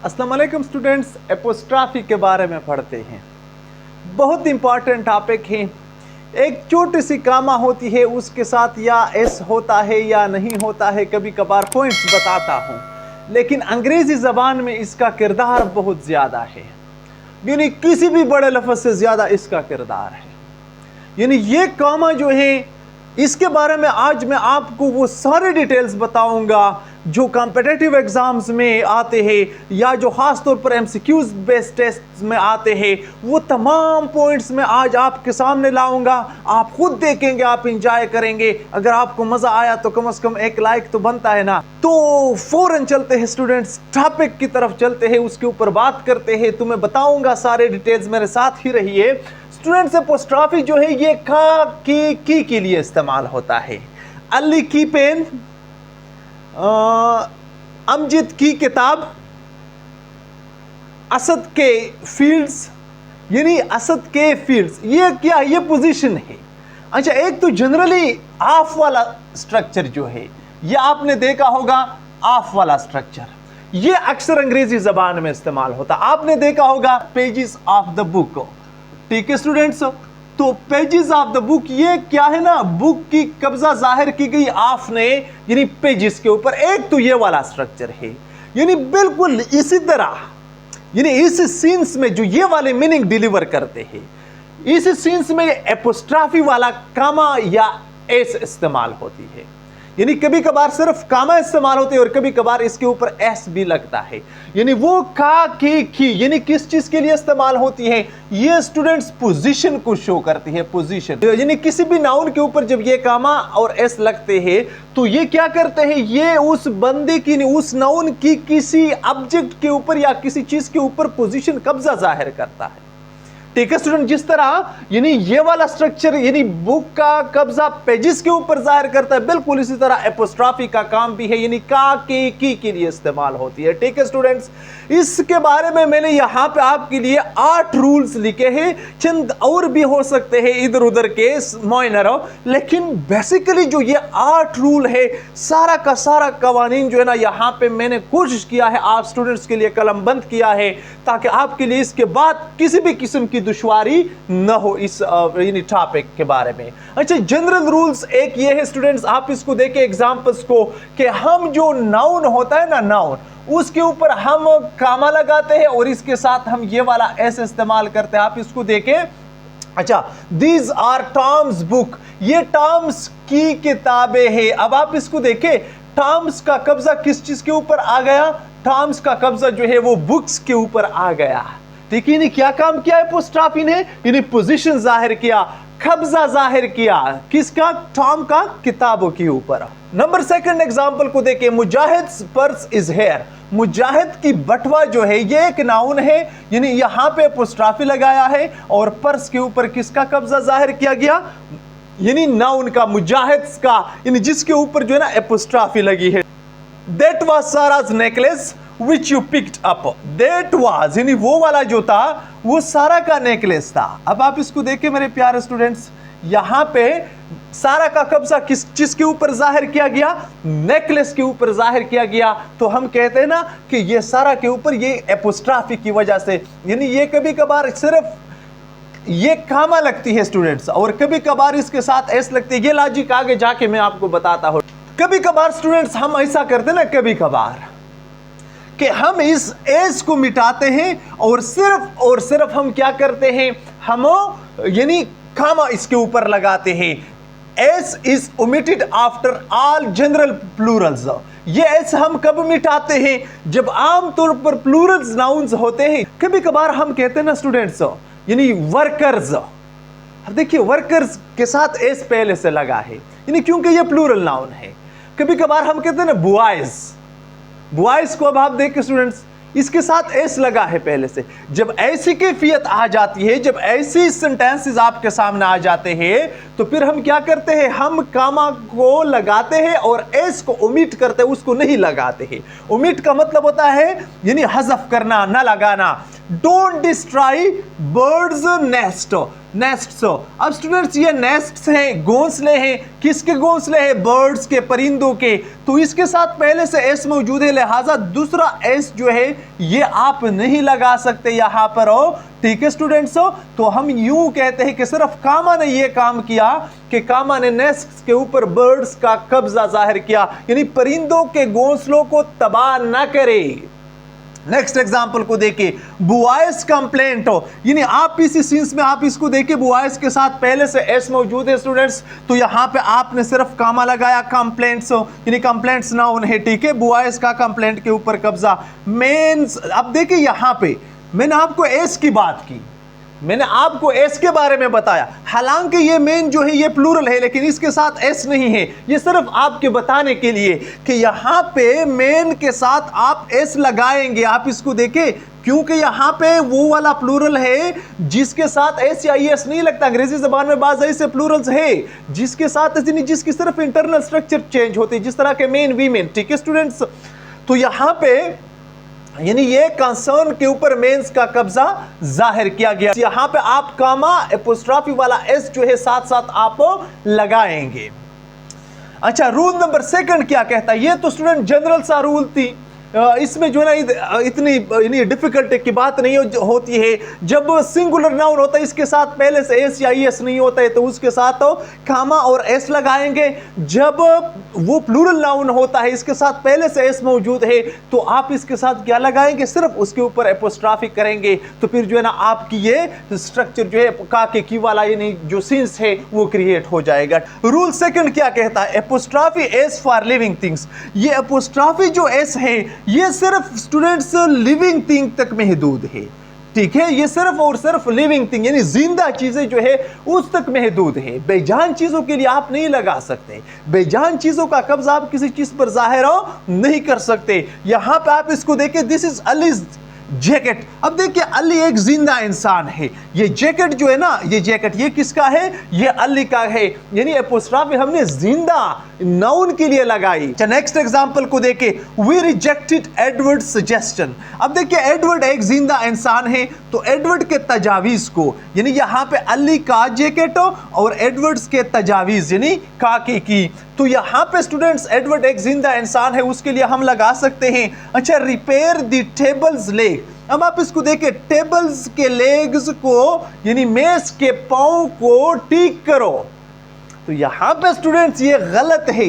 अस्सलाम वालेकुम स्टूडेंट्स, एपोस्ट्राफी के बारे में पढ़ते हैं। बहुत इंपॉर्टेंट टॉपिक है। एक छोटी सी कामा होती है, उसके साथ या एस होता है या नहीं होता है, कभी कभार पॉइंट्स बताता हूँ, लेकिन अंग्रेजी ज़बान में इसका किरदार बहुत ज़्यादा है। यानी किसी भी बड़े लफ्ज़ से ज़्यादा इसका किरदार है। यानी ये कामा जो है, इसके बारे में आज मैं आपको वो सारे डिटेल्स बताऊंगा जो कॉम्पिटिटिव एग्जाम्स में आते हैं या जो खास तौर पर एमसीक्यूज बेस्ड टेस्ट में आते हैं। वो तमाम पॉइंट्स मैं आज आपके सामने लाऊंगा। आप खुद देखेंगे, आप इंजॉय करेंगे। अगर आपको मजा आया तो कम से कम एक लाइक तो बनता है ना। तो फौरन चलते हैं स्टूडेंट्स, टॉपिक की तरफ चलते हैं, उसके ऊपर बात करते हैं। तुम्हें बताऊंगा सारे डिटेल्स, मेरे साथ ही रहिए। स्टूडेंट्स, एपोस्ट्रॉफी जो है ये का की के लिए इस्तेमाल होता है। अली की पेन, अमजद की किताब, असद के फील्ड्स, यानी असद के फील्ड्स, ये क्या, ये पोजीशन है। अच्छा, एक तो जनरली ऑफ वाला स्ट्रक्चर जो है, ये आपने देखा होगा, ऑफ वाला स्ट्रक्चर ये अक्सर अंग्रेजी जबान में इस्तेमाल होता। आपने देखा होगा पेजेस ऑफ द बुक। ठीक है स्टूडेंट्स, तो पेजेस ऑफ द बुक ये क्या है ना, बुक की कब्जा जाहिर की गई ऑफ ने, यानी पेजेस के ऊपर। एक तो ये वाला स्ट्रक्चर है, यानी बिल्कुल इसी तरह, यानी इस सीन्स में जो ये वाले मीनिंग डिलीवर करते हैं, इस सीन्स में एपोस्ट्रॉफी वाला कामा या एस इस्तेमाल होती है। यानी कभी कभार सिर्फ कामा इस्तेमाल होते हैं और कभी कभार इसके ऊपर एस भी लगता है। यानी वो का की यानी किस चीज के लिए इस्तेमाल होती है, ये स्टूडेंट्स पोजीशन को शो करती है। पोजीशन यानी किसी भी नाउन के ऊपर जब ये कामा और एस लगते हैं तो ये क्या करते हैं, ये उस बंदे की, उस नाउन की किसी ऑब्जेक्ट के ऊपर या किसी चीज के ऊपर पोजीशन, कब्जा जाहिर करता है। ठीक है स्टूडेंट, जिस तरह यानी ये वाला स्ट्रक्चर यानी बुक का कब्जा पेजेस के ऊपर जाहिर करता है, बिल्कुल इसी तरह एपोस्ट्रॉफी का काम भी है, यानी का की लिए इस्तेमाल होती है। ठीक है स्टूडेंट्स, इसके बारे में मैंने यहाँ पे आपके लिए 8 रूल्स लिखे हैं। चंद और भी हो सकते हैं इधर उधर के माइनर, लेकिन बेसिकली जो ये 8 रूल है, सारा का सारा कवानीन जो है ना, यहाँ पे मैंने कोशिश किया है आप स्टूडेंट्स के लिए कलमबंद किया है, ताकि आपके लिए इसके बाद किसी भी किस्म की दुश्वारी न हो इस टॉपिक के बारे में। अच्छा, जनरल रूल्स एक ये है स्टूडेंट्स, आप इसको देखें एग्जांपल्स को, कि हम जो नाउन होता है ना, नाउन, उसके ऊपर हम कामा लगाते हैं और इसके साथ हम ये वाला एस इस्तेमाल करते हैं। आप इसको देखें। अच्छा, दीज आर टॉम्स बुक, ये टॉम्स की किताबें हैं। अब आप इसको देखें, टॉम्स का कब्जा किस चीज के ऊपर आ गया, टॉम्स का कब्जा जो है वो बुक्स के ऊपर आ गया। ठीक है, क्या काम किया एपोस्ट्रॉफी ने, यानी पोजीशन जाहिर किया, कब्जा जाहिर किया, किसका, टॉम का, किताबों के ऊपर। नंबर सेकंड एग्जांपल को देखिए, मुजाहिद्स पर्स इज हेयर। मुजाहिद की बटवा जो है ये एक नाउन है, यानी यहां पे एपोस्ट्रॉफी लगाया है और पर्स के ऊपर किसका कब्जा जाहिर किया गया, यानी नाउन का, मुजाहिद्स का, यानी जिसके ऊपर जो है ना एपोस्ट्रॉफी लगी है। That was Sara's necklace Which you picked up. That was, यानी वो वाला जो था वो सारा का नेकलेस था। अब आप इसको देखिए मेरे प्यारे स्टूडेंट्स, यहाँ पे सारा का कब्जा किस चीज के ऊपर जाहिर किया गया, नेकलेस के ऊपर जाहिर किया गया। तो हम कहते हैं ना कि ये सारा के ऊपर ये एपोस्ट्रॉफी की वजह से, यानी ये कभी कभार सिर्फ ये कामा लगती है स्टूडेंट्स और कभी कभार इसके साथ एस लगती है। ये लॉजिक आगे जाके मैं आपको बताता हूँ। कभी कभार स्टूडेंट्स हम ऐसा करते हैं ना, कभी कभार कि हम इस एस को मिटाते हैं और सिर्फ हम क्या करते हैं, हम यानी कामा इसके ऊपर लगाते हैं। S is omitted after all general Plurals. ये एस हम कब मिटाते हैं, जब आमतौर पर प्लूरल्स नाउन्स होते हैं। कभी कभार हम कहते हैं ना स्टूडेंट्स, यानी वर्कर्स। अब देखिए, वर्कर्स के साथ एस पहले से लगा है, यानी क्योंकि ये प्लूरल नाउन है। कभी कभार हम कहते हैं ना बॉयज, बॉयज को अब आप देखिए स्टूडेंट्स, इसके साथ एस लगा है पहले से। जब ऐसी कैफियत आ जाती है, जब ऐसी सेंटेंसेस आपके सामने आ जाते हैं, तो फिर हम क्या करते हैं, हम कामा को लगाते हैं और एस को ओमिट करते हैं, उसको नहीं लगाते हैं। ओमिट का मतलब होता है यानी हज़फ करना, ना लगाना। Don't destroy birds nest. अब स्टूडेंट्स ये नेस्ट्स हैं, घोंसले हैं, किसके घोंसले हैं? बर्ड्स के, परिंदों के। तो इसके साथ पहले से एस मौजूद है, लिहाजा दूसरा एस जो है ये आप नहीं लगा सकते यहां पर हो। ठीक है स्टूडेंट्स, तो हम यूं कहते हैं कि सिर्फ कामा ने ये काम किया कि कामा ने नेस्ट के ऊपर बर्ड्स का कब्जा जाहिर किया, यानी परिंदों के घोंसलों को तबाह ना करे। नेक्स्ट एग्जाम्पल को देखिए, बुआइस कंप्लेंट हो, यानी आप इसी सीन्स में आप इसको देखिए, बुआइस के साथ पहले से एस मौजूद है स्टूडेंट्स, तो यहां पे आपने सिर्फ कामा लगाया, कंप्लेंट्स हो यानी कंप्लेंट्स नाउन है। ठीक है, बुआइस का कंप्लेंट के ऊपर कब्जा। मेंस, अब देखिए यहां पे मैंने आपको एस की बात की, मैंने आपको एस के बारे में बताया, हालांकि ये मेन जो है ये प्लूरल है, लेकिन इसके साथ एस नहीं है। ये सिर्फ आपके बताने के लिए कि यहां पे मेन के साथ आप एस लगाएंगे। आप इसको देखें, क्योंकि यहां पे वो वाला प्लूरल है जिसके साथ एस या एस नहीं लगता। अंग्रेजी जबान में बाज़ ऐसे प्लूरल्स है जिसके साथ जिसकी सिर्फ इंटरनल स्ट्रक्चर चेंज होती है, जिस तरह के मेन, वीमेन। ठीक है स्टूडेंट्स, तो यहां पे यानी ये कंसर्न के ऊपर मेंस का कब्जा जाहिर किया गया। यहां पे आप कामा एपोस्ट्रॉफी वाला एस जो है साथ साथ आप लगाएंगे। अच्छा, रूल नंबर 2 क्या कहता है? ये तो स्टूडेंट जनरल सा रूल थी, इसमें जो है ना इतनी डिफिकल्टी की बात नहीं होती है। जब सिंगुलर नाउन होता है इसके साथ पहले से एस या एस नहीं होता है तो उसके साथ तो कामा और एस लगाएंगे। जब वो प्लूरल नाउन होता है इसके साथ पहले से एस मौजूद है तो आप इसके साथ क्या लगाएंगे? सिर्फ उसके ऊपर एपोस्ट्रॉफी करेंगे, तो फिर जो है ना आपकी ये स्ट्रक्चर जो है का के की वाला यानी जो सीन्स है वो क्रिएट हो जाएगा। रूल 2 क्या कहता है? Apostrophe S for living things. ये एपोस्ट्रॉफी जो एस है ये सिर्फ स्टूडेंट्स लिविंग थिंग तक महदूद है। ठीक है, ये सिर्फ और सिर्फ लिविंग थिंग यानी जिंदा चीजें जो है उस तक महदूद है। बेजान चीजों के लिए आप नहीं लगा सकते, बेजान चीजों का कब्जा आप किसी चीज पर जाहिर नहीं कर सकते। यहां पे आप इसको देखिए, दिस इज अलीज जैकेट। अब देखिए अली एक जिंदा इंसान है, ये जैकेट जो है ना, ये जैकेट ये किसका है? ये अली का है, यानी एपोस्ट्रॉफी हमने जिंदा नाउन के लिए लगाई। नेक्स्ट एग्जांपल को देखे, वी रिजेक्टेड एडवर्ड सजेशन। अब देखिए एडवर्ड एक जिंदा इंसान है, तो एडवर्ड के तजावीज को यानी यहां पे अली का जैकेट और एडवर्ड्स के तजावीज यानी काके की, तो यहां पे स्टूडेंट्स एडवर्ड एक जिंदा इंसान है उसके लिए हम लगा सकते हैं। अच्छा, रिपेयर द टेबल्स लेग। अब आप इसको देखिए, टेबल्स के लेग्स को यानी मेज के पांव को ठीक करो, तो यहां पे स्टूडेंट्स ये गलत है,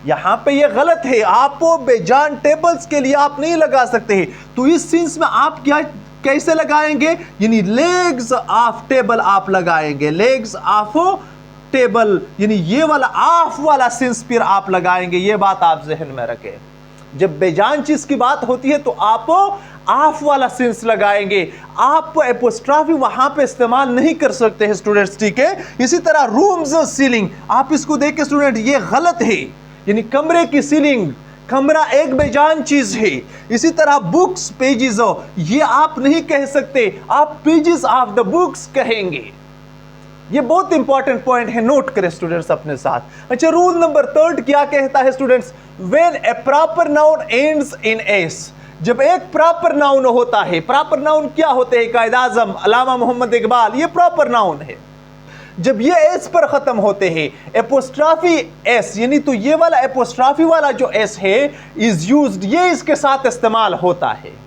यहां पे ये गलत है। आप बेजान टेबल्स के लिए आप नहीं लगा सकते, तो इस सीन्स में आप क्या कैसे लगाएंगे? यानी लेग्स ऑफ टेबल आप लगाएंगे, लेग्स ऑफ टेबल यानी ये वाला ऑफ वाला सेंस फिर आप लगाएंगे। ये बात आप जहन में रखें, जब बेजान चीज की बात होती है तो आप ऑफ वाला सेंस लगाएंगे, आप एपोस्ट्रॉफी वहां पे इस्तेमाल नहीं कर सकते हैं स्टूडेंट्स। ठीक है, इसी तरह रूम्स सीलिंग, आप इसको देख के स्टूडेंट ये गलत है, यानी कमरे की सीलिंग, कमरा एक बेजान चीज है। इसी तरह बुक्स पेजेस हो, ये आप नहीं कह सकते, आप पेजेस ऑफ द बुक्स कहेंगे। ये बहुत इंपॉर्टेंट पॉइंट है, नोट करें स्टूडेंट्स अपने साथ। अच्छा, रूल नंबर 3 क्या कहता है students? When A proper noun ends in S. जब एक प्रॉपर नाउन होता है, प्रॉपर नाउन क्या होते हैं? कायद आजम, अल्लामा मोहम्मद इकबाल, ये प्रॉपर नाउन है। जब ये एस पर खत्म होते हैं, एपोस्ट्रॉफी एस यानी तो ये वाला एपोस्ट्रॉफी वाला जो एस है इज यूज्ड, ये इसके साथ इस्तेमाल होता है।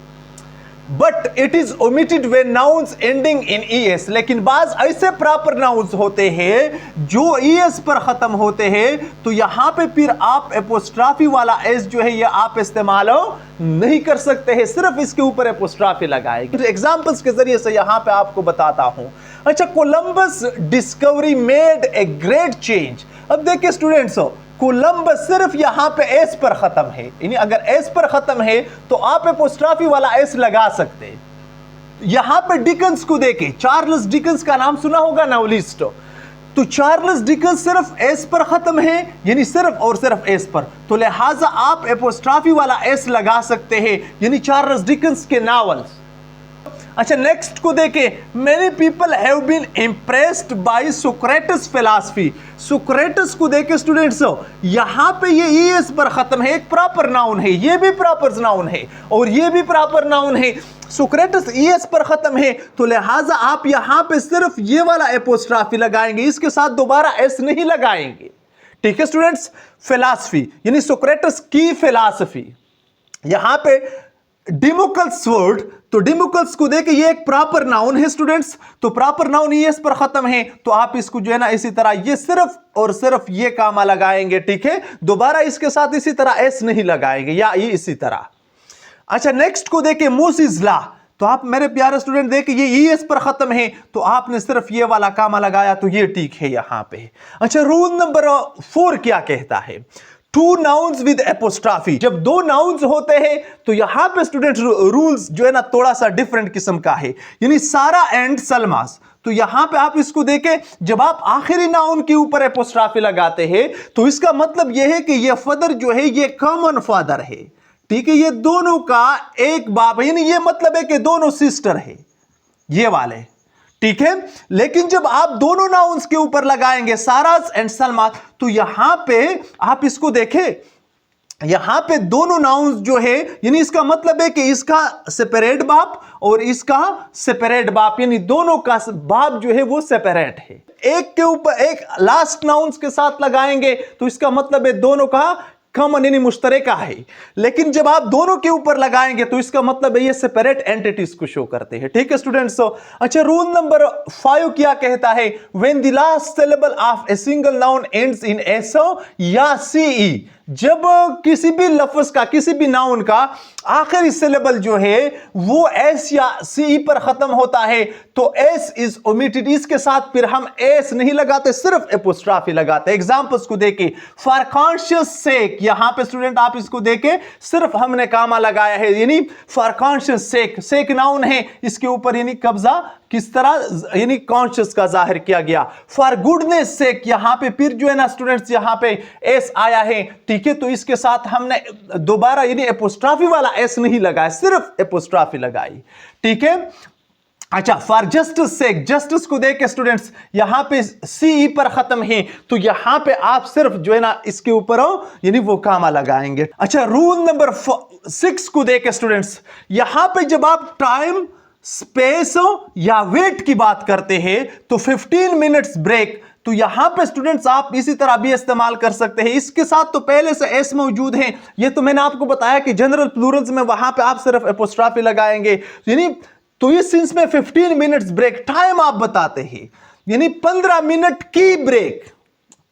But it is omitted when nouns ending in ES. लेकिन बाज ऐसे प्रॉपर नाउन्स होते हैं जो ईएस पर खत्म होते हैं, तो यहां पे फिर आप एपोस्ट्रॉफी वाला एस जो है ये आप इस्तेमाल नहीं कर सकते हैं, सिर्फ इसके ऊपर एपोस्ट्रॉफी लगाएंगे। एग्जांपल्स के जरिए से यहां पे आपको बताता हूं। अच्छा, Columbus discovery made a great change. अब देखिए स्टूडेंट्स, कोलंबस सिर्फ यहां पे एस पर खत्म है, यानी अगर एस पर खत्म है तो आप एपोस्ट्रॉफी वाला एस लगा सकते हैं। यहां पे डिकन्स को देखें, चार्ल्स डिकन्स का नाम सुना होगा, नॉवेलिस्ट, तो चार्ल्स डिकन्स सिर्फ एस पर खत्म है, यानी सिर्फ और सिर्फ एस पर, तो लिहाजा आप एपोस्ट्रॉफी वाला एस लगा सकते हैं, यानी चार्ल्स डिकन्स के नॉवेल्स। अच्छा, नेक्स्ट को देखें, many people have been impressed by Socrates philosophy. Socrates को देखें स्टूडेंट्स, यहां पे ये ईएस पर खत्म है, एक प्रॉपर नाउन है, ये भी प्रॉपर नाउन है और ये भी प्रॉपर नाउन है। सोक्रेटिस ईएस पर खत्म है, तो लिहाजा आप यहां पे सिर्फ ये वाला एपोस्ट्राफी लगाएंगे, इसके साथ दोबारा एस नहीं लगाएंगे। ठीक है स्टूडेंट्स। फिलॉसफी यानी सोक्रेटिस की फिलॉसफी, यहां पे डिमोकल्स वर्ड, तो डिमोकल्स को देखे ये एक प्रॉपर नाउन है स्टूडेंट्स, तो प्रॉपर नाउन ईएस पर खत्म है, तो आप इसको जो है ना इसी तरह ये सिर्फ और सिर्फ ये कामा लगाएंगे। ठीक है, दोबारा इसके साथ इसी तरह एस नहीं लगाएंगे, या ये इसी तरह। अच्छा, नेक्स्ट को देखे मोसेस लॉ, तो आप मेरे प्यारे स्टूडेंट देखे ये ईएस पर खत्म है, तो आपने सिर्फ ये वाला कामा लगाया, तो ये ठीक है यहां पे। अच्छा, रूल नंबर 4 क्या कहता है? टू नाउन्स विद एपोस्ट्राफी, जब दो नाउन्स होते हैं तो यहां पे स्टूडेंट रूल्स जो है ना थोड़ा सा डिफरेंट किस्म का है, यानी सारा एंड सलमास। तो यहां पे आप इसको देखें, जब आप आखिरी नाउन के ऊपर एपोस्ट्राफी लगाते हैं तो इसका मतलब यह है कि ये फादर जो है ये कॉमन फादर है। ठीक है, ये दोनों का एक बाप है, यानी ये मतलब है कि दोनों सिस्टर है ये वाले। ठीक है, लेकिन जब आप दोनों नाउन्स के ऊपर लगाएंगे सारास एंड सलमा, तो यहां पे आप इसको देखें, यहां पे दोनों नाउन्स जो है यानी इसका मतलब है कि इसका सेपरेट बाप और इसका सेपरेट बाप, यानी दोनों का बाप जो है वो सेपरेट है। एक के ऊपर एक लास्ट नाउन्स के साथ लगाएंगे तो इसका मतलब है दोनों का कॉमन यानी मुश्तरका है, लेकिन जब आप दोनों के ऊपर लगाएंगे तो इसका मतलब है ये सेपरेट एंटिटीज को शो करते हैं। ठीक है स्टूडेंट्स। अच्छा, रूल नंबर 5 क्या कहता है? When the last syllable of a single noun ends in SO या सीई, जब किसी भी लफ्ज का, किसी भी नाउन का आखिरी सिलेबल जो है वो एस या सी पर खत्म होता है तो एस इज ओमिटेड, इसके साथ फिर हम एस नहीं लगाते, सिर्फ एपोस्ट्राफी लगाते हैं। एग्जांपल्स को देके, फॉर कॉन्शियस सेक, यहां पे स्टूडेंट आप इसको देके सिर्फ हमने कामा लगाया है, यानी for conscious sake, sake noun है, इसके ऊपर यानी कब्जा किस तरह यानी कॉन्शियस का जाहिर किया गया। फॉर गुडनेस सेक, यहां पे फिर जो है ना स्टूडेंट्स यहां पे एस आया है। ठीक है, तो इसके साथ हमने दोबारा यानी एपोस्ट्राफी वाला एस नहीं लगाया, सिर्फ एपोस्ट्राफी लगाई। ठीक है। अच्छा, फॉर जस्टिस सेक, जस्टिस को देख के स्टूडेंट्स यहां पे सी पर खत्म है, तो यहां पे आप सिर्फ जो है ना इसके ऊपर यानी वो कामा लगाएंगे। अच्छा, रूल नंबर 6 को देख के स्टूडेंट्स यहां पे जब आप टाइम, स्पेस या वेट की बात करते हैं तो 15 मिनट्स ब्रेक, तो यहां पे स्टूडेंट्स आप इसी तरह भी इस्तेमाल कर सकते हैं। इसके साथ तो पहले से एस मौजूद है, ये तो मैंने आपको बताया कि जनरल प्लूरल्स में वहां पे आप सिर्फ एपोस्ट्राफी लगाएंगे, यानी तो इस सेंस में 15 मिनट्स ब्रेक टाइम आप बताते हैं, यानी 15 मिनट की ब्रेक,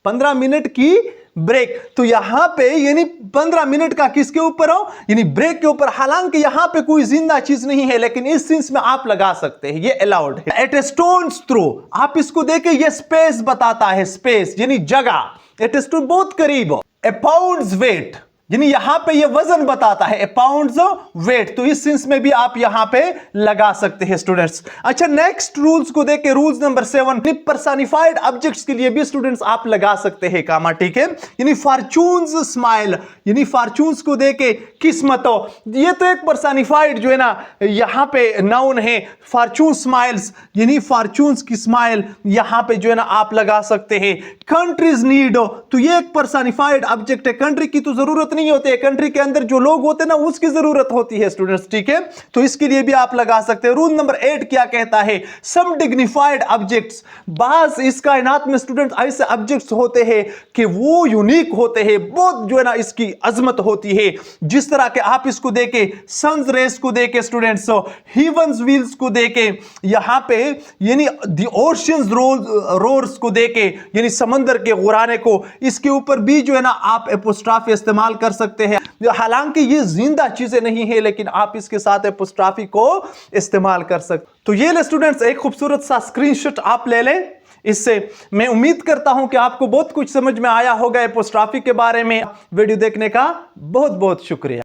15 मिनट की ब्रेक, तो यहां पे यानी 15 मिनट का किसके ऊपर हो, यानी ब्रेक के ऊपर। हालांकि यहां पे कोई जिंदा चीज नहीं है, लेकिन इस सेंस में आप लगा सकते हैं, ये अलाउड है। एट ए स्टोन्स थ्रो, आप इसको देखें, ये स्पेस बताता है, स्पेस यानी जगह। एट ए स्टोन बहुत करीब। ए पाउंड्स वेट, यानी यहां पे ये वजन बताता है, ए पाउंड्स वेट, तो इस सेंस में भी आप यहां पे लगा सकते हैं स्टूडेंट्स। अच्छा, नेक्स्ट रूल्स को देख के रूल्स नंबर 7, पर्सनिफाइड ऑब्जेक्ट्स के लिए भी स्टूडेंट्स आप लगा सकते हैं कामा। ठीक है, यानी फॉर्चून्स स्माइल, यानी फॉर्चून्स को देख के किस्मत हो, ये तो एक पर्सनिफाइड जो है ना यहां पे नाउन है। फॉर्चून स्माइल्स, यानी फॉर्चून्स की स्माइल यहां पे जो है ना आप लगा सकते हैं। कंट्रीज नीड, तो ये एक पर्सनिफाइड ऑब्जेक्ट है, कंट्री की तो जरूरत नहीं होती है, कंट्री के अंदर जो लोग होते हैं ना उसकी जरूरत होती है स्टूडेंट्स। ठीक है, तो इसके लिए भी आप लगा सकते हैं। रूल नंबर 8 क्या कहता है? सम डिग्निफाइड ऑब्जेक्ट्स, बास इस कायनात में स्टूडेंट्स ऐसे ऑब्जेक्ट्स होते हैं कि वो यूनिक होते हैं, बहुत जो है ना इसकी अजमत होती है। जिस तरह के आप इसको देके सन्स रेस को देके स्टूडेंट्स, हीवंस व्हील्स को देके, यहां पे यानी द ओशियंस रोर्स को देके, यानी समंदर के गुराने को, इसके ऊपर भी जो है ना आप एपोस्ट्राफी इस्तेमाल कर सकते हैं। हालांकि ये जिंदा चीजें नहीं है, लेकिन आप इसके साथ एपोस्ट्राफी को इस्तेमाल कर सकते। तो ये ले स्टूडेंट्स एक खूबसूरत सा स्क्रीनशॉट आप ले लें। इससे मैं उम्मीद करता हूं कि आपको बहुत कुछ समझ में आया होगा एपोस्ट्राफी के बारे में। वीडियो देखने का बहुत बहुत शुक्रिया।